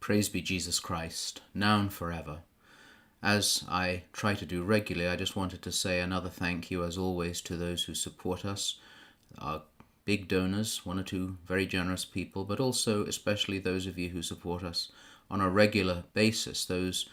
Praise be Jesus Christ, now and forever. As I try to do regularly, I just wanted to say another thank you, as always, to those who support us, our big donors, one or two very generous people, but also especially those of you who support us on a regular basis. Those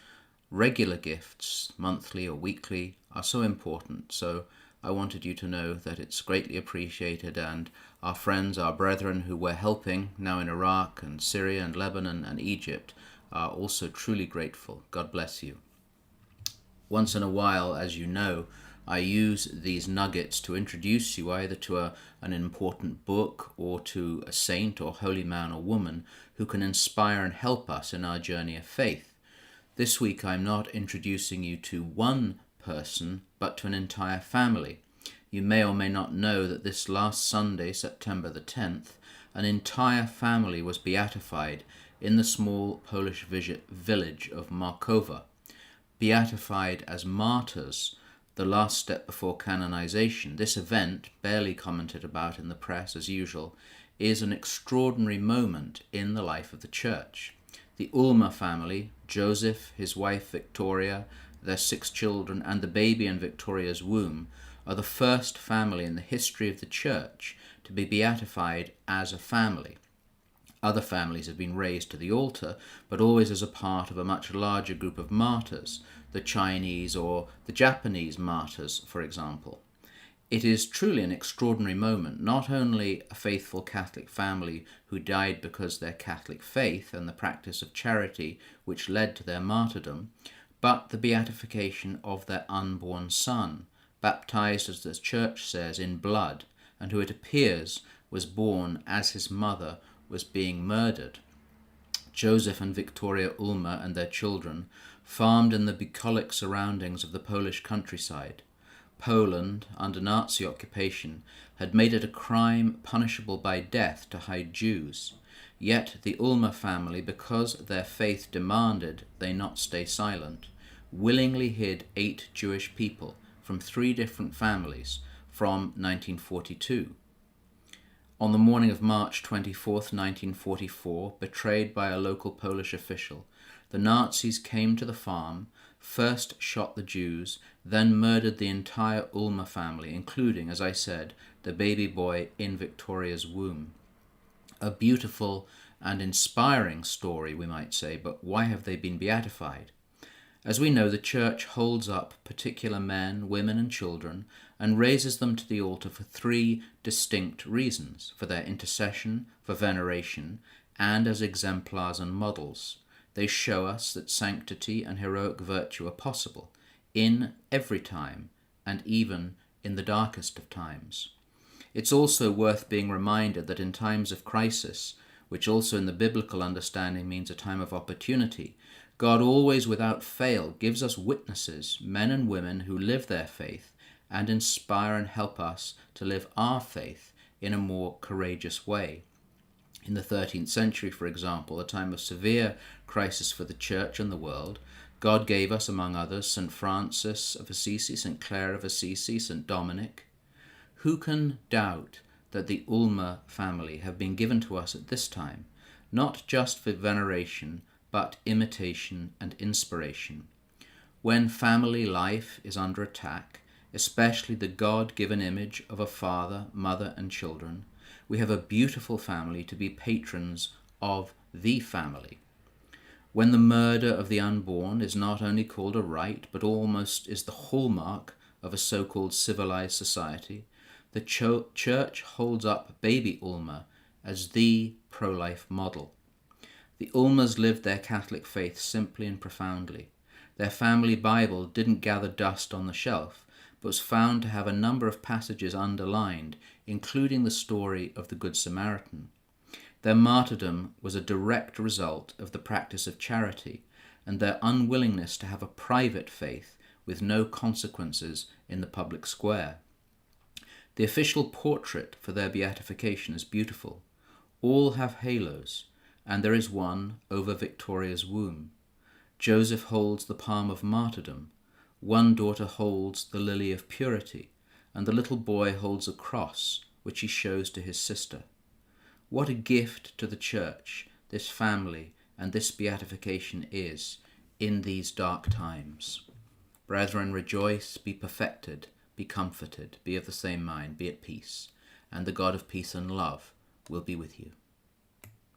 regular gifts, monthly or weekly, are so important. So I wanted you to know that it's greatly appreciated, and our friends, our brethren who we're helping now in Iraq and Syria and Lebanon and Egypt are also truly grateful. God bless you. Once in a while, as you know, I use these nuggets to introduce you either to an important book or to a saint or holy man or woman who can inspire and help us in our journey of faith. This week I'm not introducing you to one person, but to an entire family. You may or may not know that this last Sunday, September the 10th, an entire family was beatified in the small Polish village of Markowa. Beatified as martyrs, the last step before canonization. This event, barely commented about in the press as usual, is an extraordinary moment in the life of the Church. The Ulma family, Joseph, his wife Victoria, their 6 children, and the baby in Victoria's womb, are the first family in the history of the Church to be beatified as a family. Other families have been raised to the altar, but always as a part of a much larger group of martyrs, the Chinese or the Japanese martyrs, for example. It is truly an extraordinary moment, not only a faithful Catholic family who died because their Catholic faith and the practice of charity which led to their martyrdom, but the beatification of their unborn son, baptized, as the Church says, in blood, and who it appears was born as his mother was being murdered. Joseph and Victoria Ulma and their children farmed in the bucolic surroundings of the Polish countryside. Poland, under Nazi occupation, had made it a crime punishable by death to hide Jews. Yet the Ulma family, because their faith demanded they not stay silent, willingly hid 8 Jewish people from 3 different families from 1942. On the morning of March 24, 1944, betrayed by a local Polish official, the Nazis came to the farm, first shot the Jews, then murdered the entire Ulma family, including, as I said, the baby boy in Victoria's womb. A beautiful and inspiring story, we might say, but why have they been beatified? As we know, the Church holds up particular men, women and children and raises them to the altar for 3 distinct reasons: for their intercession, for veneration, and as exemplars and models. They show us that sanctity and heroic virtue are possible in every time and even in the darkest of times. It's also worth being reminded that in times of crisis, which also in the biblical understanding means a time of opportunity, God always without fail gives us witnesses, men and women who live their faith and inspire and help us to live our faith in a more courageous way. In the 13th century, for example, a time of severe crisis for the Church and the world, God gave us, among others, St. Francis of Assisi, St. Clare of Assisi, St. Dominic. Who can doubt that the Ulma family have been given to us at this time, not just for veneration, but imitation and inspiration? When family life is under attack, especially the God-given image of a father, mother, and children, we have a beautiful family to be patrons of the family. When the murder of the unborn is not only called a rite, but almost is the hallmark of a so-called civilized society, the Church holds up baby Ulma as the pro-life model. The Ulmas lived their Catholic faith simply and profoundly. Their family Bible didn't gather dust on the shelf, but was found to have a number of passages underlined, including the story of the Good Samaritan. Their martyrdom was a direct result of the practice of charity and their unwillingness to have a private faith with no consequences in the public square. The official portrait for their beatification is beautiful. All have halos, and there is one over Victoria's womb. Joseph holds the palm of martyrdom. One daughter holds the lily of purity, and the little boy holds a cross, which he shows to his sister. What a gift to the Church, this family and this beatification is in these dark times. Brethren, rejoice, be perfected, be comforted, be of the same mind, be at peace, and the God of peace and love will be with you.